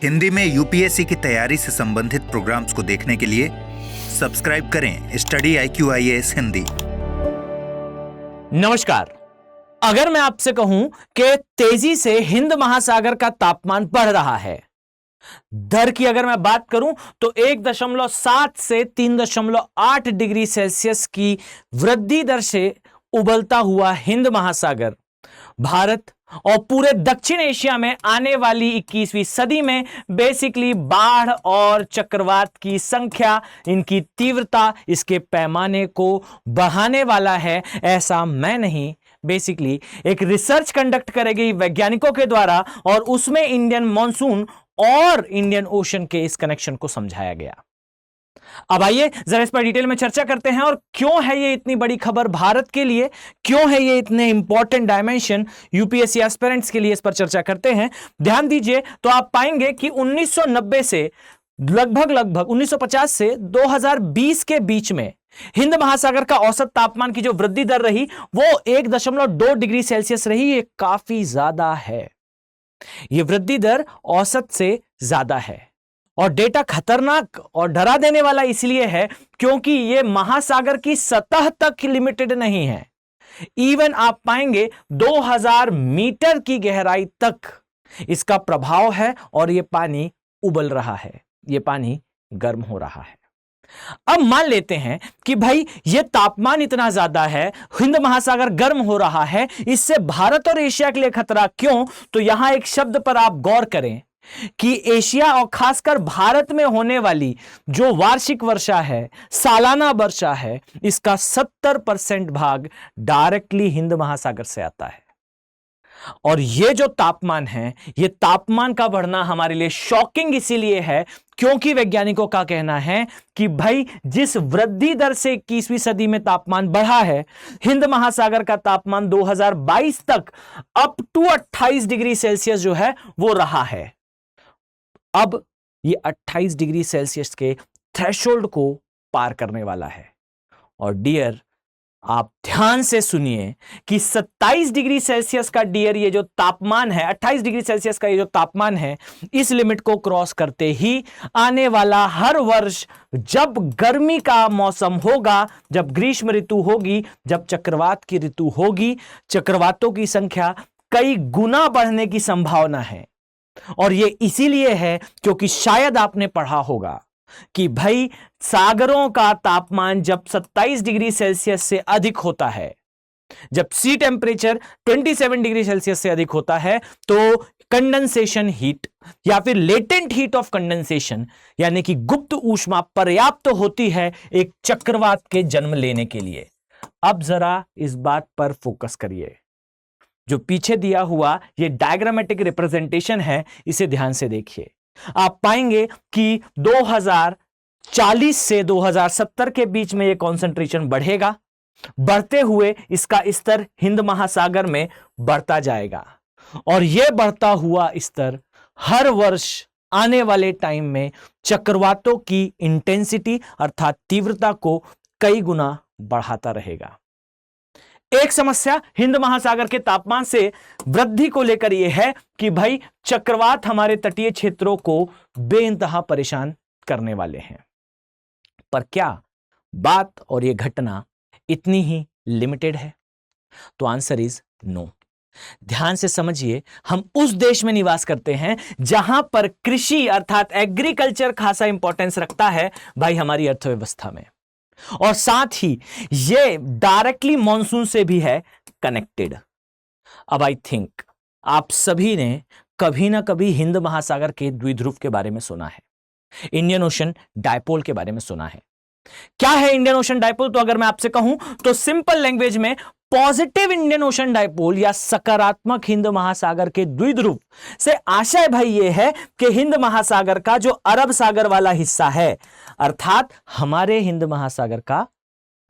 हिंदी में यूपीएससी की तैयारी से संबंधित प्रोग्राम्स को देखने के लिए सब्सक्राइब करें स्टडी IQ-IAS हिंदी। नमस्कार। अगर मैं आपसे कहूं कि तेजी से हिंद महासागर का तापमान बढ़ रहा है, दर की अगर मैं बात करूं तो 1.7 से 3.8 डिग्री सेल्सियस की वृद्धि दर से उबलता हुआ हिंद महासागर भारत और पूरे दक्षिण एशिया में आने वाली 21वीं सदी में बेसिकली बाढ़ और चक्रवात की संख्या, इनकी तीव्रता, इसके पैमाने को बढ़ाने वाला है। ऐसा मैं नहीं, बेसिकली एक रिसर्च कंडक्ट करेगी वैज्ञानिकों के द्वारा और उसमें इंडियन मॉनसून और इंडियन ओशन के इस कनेक्शन को समझाया गया। अब आइए जरा इस पर डिटेल में चर्चा करते हैं और क्यों है ये इतनी बड़ी खबर भारत के लिए, क्यों है ये इतने इंपॉर्टेंट डायमेंशन यूपीएससी एस्पिरेंट्स के लिए, इस पर चर्चा करते हैं। ध्यान दीजिए तो आप पाएंगे कि 1990 से लगभग 1950 से 2020 के बीच में हिंद महासागर का औसत तापमान की जो वृद्धि दर रही वो 1.2 डिग्री सेल्सियस रही। ये काफी ज्यादा है, ये वृद्धि दर औसत से ज्यादा है और डेटा खतरनाक और डरा देने वाला इसलिए है क्योंकि यह महासागर की सतह तक लिमिटेड नहीं है। इवन आप पाएंगे 2000 मीटर की गहराई तक इसका प्रभाव है और यह पानी उबल रहा है, यह पानी गर्म हो रहा है। अब मान लेते हैं कि भाई यह तापमान इतना ज्यादा है, हिंद महासागर गर्म हो रहा है, इससे भारत और एशिया के लिए खतरा क्यों? तो यहां एक शब्द पर आप गौर करें कि एशिया और खासकर भारत में होने वाली जो वार्षिक वर्षा है, सालाना वर्षा है, इसका 70% भाग डायरेक्टली हिंद महासागर से आता है। और ये जो तापमान है, ये तापमान का बढ़ना हमारे लिए शॉकिंग इसीलिए है क्योंकि वैज्ञानिकों का कहना है कि भाई जिस वृद्धि दर से 21वीं सदी में तापमान बढ़ा है, हिंद महासागर का तापमान 2022 तक अप टू 28 डिग्री सेल्सियस जो है वो रहा है। अब ये 28 डिग्री सेल्सियस के थ्रेशोल्ड को पार करने वाला है। और डियर, आप ध्यान से सुनिए कि 27 डिग्री सेल्सियस का डियर ये जो तापमान है, 28 डिग्री सेल्सियस का ये जो तापमान है, इस लिमिट को क्रॉस करते ही आने वाला हर वर्ष जब गर्मी का मौसम होगा, जब ग्रीष्म ऋतु होगी, जब चक्रवात की ऋतु होगी, चक्रवातों की संख्या कई गुना बढ़ने की संभावना है। और ये इसीलिए है क्योंकि शायद आपने पढ़ा होगा कि भाई सागरों का तापमान जब 27 डिग्री सेल्सियस से अधिक होता है, जब सी टेम्परेचर 27 डिग्री सेल्सियस से अधिक होता है, तो कंडेंसेशन हीट या फिर लेटेंट हीट ऑफ कंडेंसेशन यानी कि गुप्त ऊष्मा पर्याप्त होती है एक चक्रवात के जन्म लेने के लिए। अब जरा इस बात पर फोकस करिए। जो पीछे दिया हुआ ये डायग्रामेटिक रिप्रेजेंटेशन है, इसे ध्यान से देखिए। आप पाएंगे कि 2040 से 2070 के बीच में ये कॉन्सेंट्रेशन बढ़ेगा, बढ़ते हुए इसका स्तर हिंद महासागर में बढ़ता जाएगा और यह बढ़ता हुआ स्तर हर वर्ष आने वाले टाइम में चक्रवातों की इंटेंसिटी अर्थात तीव्रता को कई गुना बढ़ाता रहेगा। एक समस्या हिंद महासागर के तापमान से वृद्धि को लेकर यह है कि भाई चक्रवात हमारे तटीय क्षेत्रों को बेइंतहा परेशान करने वाले हैं। पर क्या बात और यह घटना इतनी ही लिमिटेड है? तो आंसर इज नो। ध्यान से समझिए, हम उस देश में निवास करते हैं जहां पर कृषि अर्थात एग्रीकल्चर खासा इंपॉर्टेंस रखता है भाई हमारी अर्थव्यवस्था में, और साथ ही ये डायरेक्टली मॉनसून से भी है कनेक्टेड। अब आई थिंक आप सभी ने कभी ना कभी हिंद महासागर के द्विध्रुव के बारे में सुना है, इंडियन ओशन डायपोल के बारे में सुना है। क्या है इंडियन ओशन डायपोल? तो अगर मैं आपसे कहूं तो सिंपल लैंग्वेज में पॉजिटिव इंडियन ओशन डायपोल या सकारात्मक हिंद महासागर के द्विध्रुव से आशय भाई यह है कि हिंद महासागर का जो अरब सागर वाला हिस्सा है, अर्थात हमारे हिंद महासागर का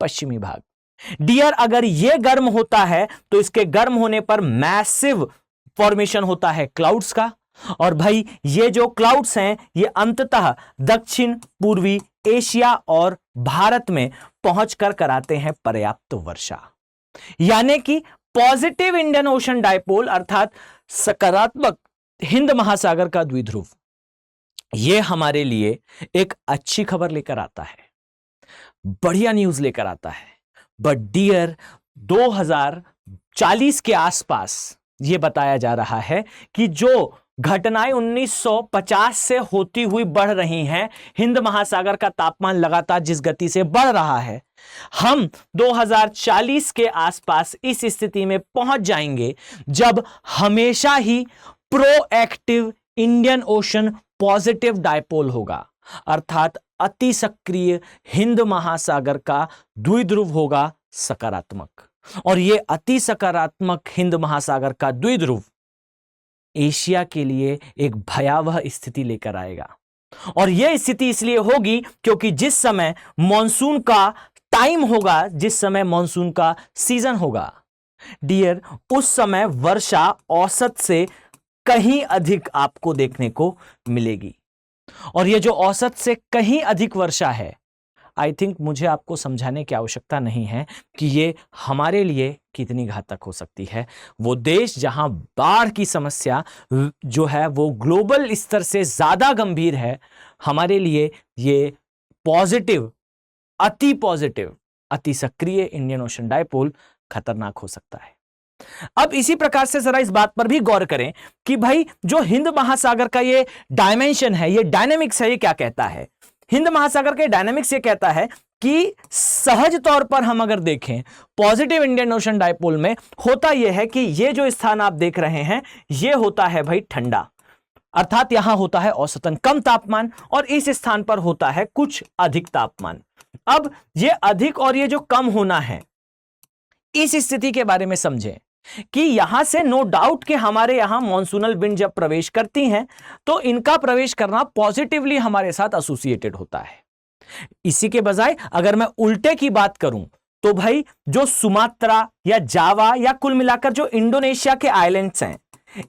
पश्चिमी भाग, डियर, अगर यह गर्म होता है तो इसके गर्म होने पर मैसिव फॉर्मेशन होता है क्लाउड्स का, और भाई ये जो क्लाउड्स हैं ये अंततः दक्षिण पूर्वी एशिया और भारत में पहुंचकर कराते हैं पर्याप्त वर्षा। यानी कि पॉजिटिव इंडियन ओशन डायपोल अर्थात सकारात्मक हिंद महासागर का द्विध्रुव यह हमारे लिए एक अच्छी खबर लेकर आता है, बढ़िया न्यूज लेकर आता है। बट डियर, 2040 के आसपास यह बताया जा रहा है कि जो घटनाएं 1950 से होती हुई बढ़ रही हैं, हिंद महासागर का तापमान लगातार जिस गति से बढ़ रहा है, हम 2040 के आसपास इस स्थिति में पहुंच जाएंगे जब हमेशा ही proactive Indian Ocean positive dipole होगा, अर्थात अति सक्रिय हिंद महासागर का द्विध्रुव होगा सकारात्मक। और यह अति सकारात्मक हिंद महासागर का द्विध्रुव एशिया के लिए एक भयावह स्थिति लेकर आएगा। और यह स्थिति इसलिए होगी क्योंकि जिस समय मॉनसून का टाइम होगा, जिस समय मॉनसून का सीजन होगा डियर, उस समय वर्षा औसत से कहीं अधिक आपको देखने को मिलेगी। और यह जो औसत से कहीं अधिक वर्षा है, आई थिंक मुझे आपको समझाने की आवश्यकता नहीं है कि यह हमारे लिए कितनी घातक हो सकती है। वो देश जहां बाढ़ की समस्या जो है वो ग्लोबल स्तर से ज्यादा गंभीर है, हमारे लिए ये पॉजिटिव, अति सक्रिय इंडियन ओशन डायपोल खतरनाक हो सकता है। अब इसी प्रकार से जरा इस बात पर भी गौर करें कि भाई जो हिंद महासागर का ये डायमेंशन है, ये डायनेमिक्स है, ये क्या कहता है? हिंद महासागर के डायनेमिक्स ये कहता है कि सहज तौर पर हम अगर देखें पॉजिटिव इंडियन ओशन डायपोल में होता यह है कि ये जो स्थान आप देख रहे हैं ये होता है भाई ठंडा, अर्थात यहां होता है औसतन कम तापमान, और इस स्थान पर होता है कुछ अधिक तापमान। अब ये अधिक और ये जो कम होना है, इस स्थिति के बारे में समझें कि यहां से नो डाउट कि हमारे यहां मॉनसूनल विंड जब प्रवेश करती हैं तो इनका प्रवेश करना पॉजिटिवली हमारे साथ एसोसिएटेड होता है। इसी के बजाय अगर मैं उल्टे की बात करूं तो भाई जो सुमात्रा या जावा या कुल मिलाकर जो इंडोनेशिया के आइलैंड्स हैं,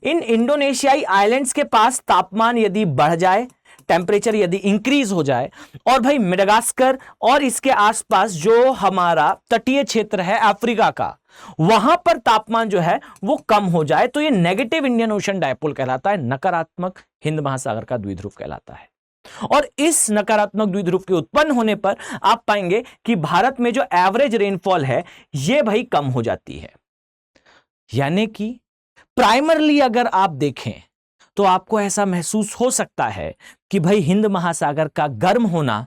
इन इंडोनेशियाई आइलैंड्स के पास तापमान यदि बढ़ जाए, टेम्परेचर यदि इंक्रीज हो जाए, और भाई मेडागास्कर और इसके आसपास जो हमारा तटीय क्षेत्र है अफ्रीका का, वहां पर तापमान जो है वो कम हो जाए, तो ये नेगेटिव इंडियन ओशन डायपोल कहलाता है, नकारात्मक हिंद महासागर का द्विध्रुव कहलाता है। और इस नकारात्मक द्विध्रुव के उत्पन्न होने पर आप पाएंगे कि भारत में जो एवरेज रेनफॉल है ये भाई कम हो जाती है। यानी कि प्राइमरली अगर आप देखें तो आपको ऐसा महसूस हो सकता है कि भाई हिंद महासागर का गर्म होना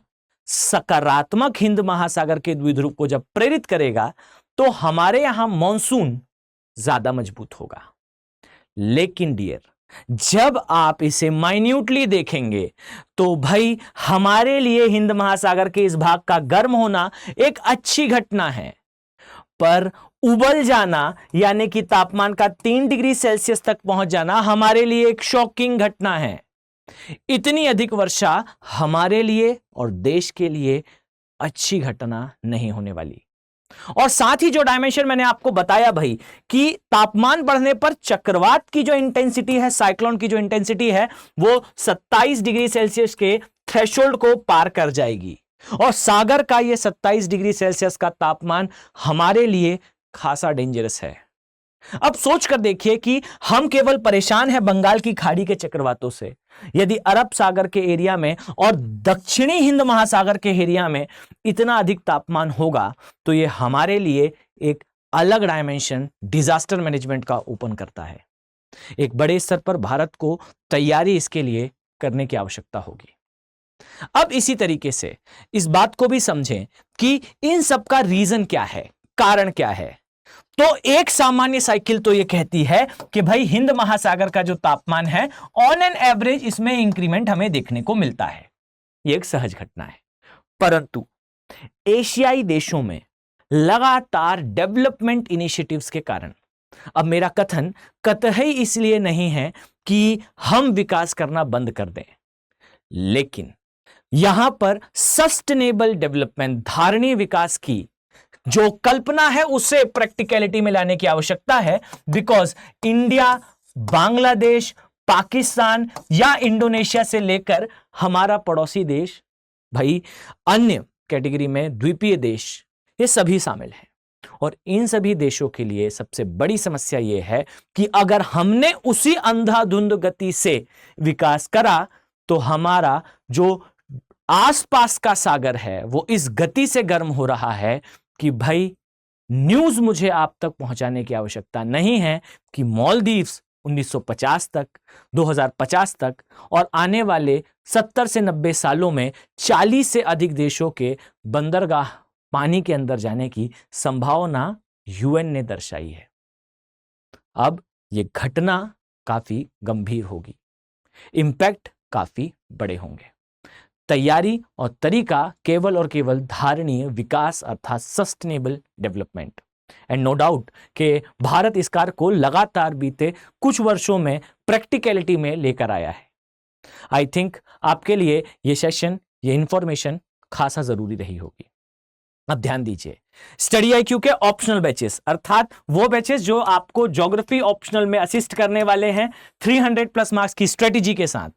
सकारात्मक हिंद महासागर के द्विध्रुव को जब प्रेरित करेगा तो हमारे यहां मॉनसून ज्यादा मजबूत होगा। लेकिन डियर, जब आप इसे माइन्यूटली देखेंगे तो भाई हमारे लिए हिंद महासागर के इस भाग का गर्म होना एक अच्छी घटना है, पर उबल जाना यानी कि तापमान का 3 डिग्री सेल्सियस तक पहुंच जाना हमारे लिए एक शॉकिंग घटना है। इतनी अधिक वर्षा हमारे लिए और देश के लिए अच्छी घटना नहीं होने वाली। और साथ ही जो डायमेंशन मैंने आपको बताया भाई कि तापमान बढ़ने पर चक्रवात की जो इंटेंसिटी है, साइक्लोन की जो इंटेंसिटी है, वो 27 डिग्री सेल्सियस के थ्रेशोल्ड को पार कर जाएगी, और सागर का ये 27 डिग्री सेल्सियस का तापमान हमारे लिए खासा डेंजरस है। अब सोच कर देखिए कि हम केवल परेशान हैं बंगाल की खाड़ी के चक्रवातों से, यदि अरब सागर के एरिया में और दक्षिणी हिंद महासागर के एरिया में इतना अधिक तापमान होगा तो यह हमारे लिए एक अलग डायमेंशन डिजास्टर मैनेजमेंट का ओपन करता है। एक बड़े स्तर पर भारत को तैयारी इसके लिए करने की आवश्यकता होगी। अब इसी तरीके से इस बात को भी समझें कि इन सब का रीजन क्या है, कारण क्या है। तो एक सामान्य साइकिल तो यह कहती है कि भाई हिंद महासागर का जो तापमान है ऑन एन एवरेज इसमें इंक्रीमेंट हमें देखने को मिलता है, यह एक सहज घटना है। परंतु एशियाई देशों में लगातार डेवलपमेंट इनिशिएटिव्स के कारण, अब मेरा कथन कतई इसलिए नहीं है कि हम विकास करना बंद कर दें, लेकिन यहां पर सस्टेनेबल डेवलपमेंट, धारणीय विकास की जो कल्पना है उसे प्रैक्टिकलिटी में लाने की आवश्यकता है। बिकॉज इंडिया, बांग्लादेश, पाकिस्तान या इंडोनेशिया से लेकर हमारा पड़ोसी देश, भाई अन्य कैटेगरी में द्वीपीय देश, ये सभी शामिल हैं। और इन सभी देशों के लिए सबसे बड़ी समस्या यह है कि अगर हमने उसी अंधाधुंध गति से विकास करा तो हमारा जो आसपास का सागर है वो इस गति से गर्म हो रहा है कि भाई न्यूज मुझे आप तक पहुंचाने की आवश्यकता नहीं है कि मालदीव्स 1950 तक, 2050 तक और आने वाले 70 से 90 सालों में 40 से अधिक देशों के बंदरगाह पानी के अंदर जाने की संभावना यूएन ने दर्शाई है। अब ये घटना काफी गंभीर होगी, इंपैक्ट काफी बड़े होंगे। तैयारी और तरीका केवल और केवल धारणीय विकास अर्थात sustainable development. And no doubt कि भारत इस कार्य को लगातार बीते कुछ वर्षों में प्रैक्टिकलिटी में लेकर आया है। आई थिंक आपके लिए ये सेशन, ये इंफॉर्मेशन खासा जरूरी रही होगी। अब ध्यान दीजिए, स्टडी आईक्यू के ऑप्शनल बैचेस अर्थात वो बैचेस जो आपको ज्योग्राफी ऑप्शनल में असिस्ट करने वाले हैं 300 प्लस मार्क्स की स्ट्रेटेजी के साथ,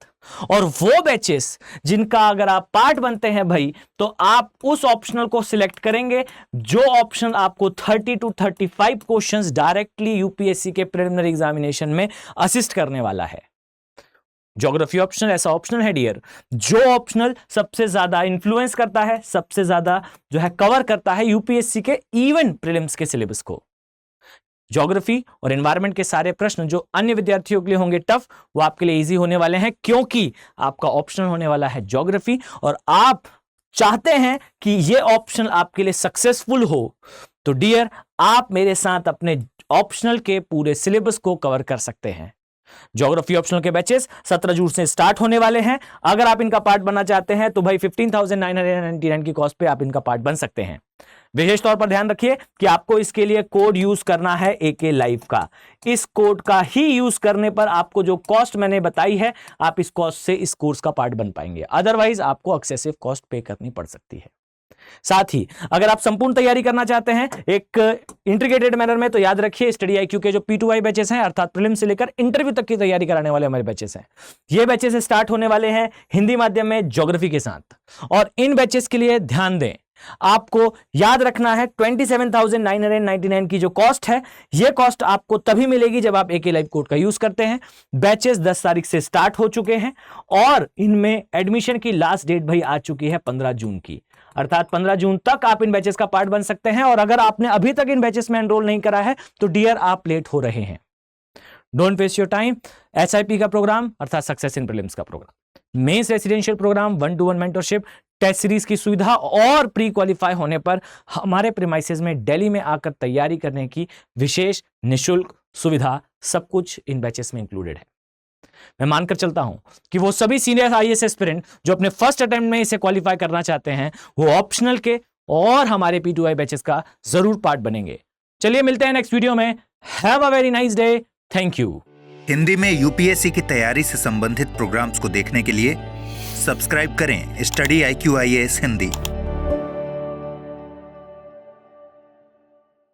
और वो बैचेस जिनका अगर आप पार्ट बनते हैं भाई तो आप उस ऑप्शनल को सिलेक्ट करेंगे जो ऑप्शन आपको 30 to 35 क्वेश्चंस डायरेक्टली यूपीएससी के प्रिलिमिनरी एग्जामिनेशन में असिस्ट करने वाला है। ज्योग्राफी ऑप्शनल ऐसा ऑप्शनल है डियर जो ऑप्शनल सबसे ज्यादा इन्फ्लुएंस करता है, सबसे ज्यादा जो है कवर करता है यूपीएससी के इवन प्रीलिम्स के सिलेबस को। ज्योग्राफी और एनवायरनमेंट के सारे प्रश्न जो अन्य विद्यार्थियों के लिए होंगे टफ, वो आपके लिए इजी होने वाले हैं क्योंकि आपका ऑप्शनल होने वाला है ज्योग्राफी और आप चाहते हैं कि ये ऑप्शनल आपके लिए सक्सेसफुल हो। तो डियर आप मेरे साथ अपने ऑप्शनल के पूरे सिलेबस को कवर कर सकते हैं। ज्योग्राफी ऑप्शनल के बैचेस 17 जून से स्टार्ट होने वाले हैं। अगर आप इनका पार्ट बनना चाहते हैं तो भाई 15,999 की कॉस्ट पे आप इनका पार्ट बन सकते हैं। विशेष तौर पर ध्यान रखिए कि आपको इसके लिए कोड यूज करना है एके लाइव का। इस कोड का ही यूज करने पर आपको जो कॉस्ट मैंने बताई है आप इस कॉस्ट से इस कोर्स का पार्ट बन पाएंगे, अदरवाइज आपको एक्सेसिव कॉस्ट पे करनी पड़ सकती है। साथ ही अगर आप संपूर्ण तैयारी करना चाहते हैं एक इंटीग्रेटेड मैनर में तो याद रखिए स्टडी आईक्यू के जो P2I बैचेस हैं अर्थात प्रीलिम से लेकर इंटरव्यू तक की तैयारी कराने वाले हमारे बैचेस हैं। ये बैचेस स्टार्ट होने वाले हैं हिंदी माध्यम में ज्योग्राफी के साथ, और इन बैचेस के लिए ध्यान दें आपको याद रखना है 27,999 की जो कॉस्ट है ये कॉस्ट आपको तभी मिलेगी जब आप एके लाइव कोड का यूज करते हैं। बैचेस 10 तारीख से स्टार्ट हो चुके हैं और इनमें एडमिशन की लास्ट डेट भाई आ चुकी है 15 जून की, अर्थात 15 जून तक आप इन बैचेस का पार्ट बन सकते हैं। और अगर आपने अभी तक इन बैचेस में एनरोल नहीं करा है तो डियर आप लेट हो रहे हैं। Don't waste your time. SIP का प्रोग्राम अर्थात सक्सेस इन प्रीलिम्स का program, mains residential program, 1-to-1 mentorship, test series की सुविधा और प्री क्वालिफाई होने पर हमारे प्रीमाइसेस में दिल्ली में आकर तैयारी करने की विशेष निशुल्क सुविधा, सब कुछ इन बैचेस में इंक्लूडेड है। मैं मानकर चलता हूं कि वो सभी सीनियर आईएएस एस्पिरेंट जो अपने फर्स्ट अटेम्प्ट में इसे क्वालिफाई करना चाहते हैं वो ऑप्शनल के और हमारे P2I बैचेस का जरूर पार्ट बनेंगे। चलिए मिलते हैं नेक्स्ट वीडियो में। Have a very nice day. Thank you. Hindi में यूपीएससी की तैयारी से संबंधित प्रोग्राम्स को देखने के लिए सब्सक्राइब करें स्टडी IQ IAS हिंदी।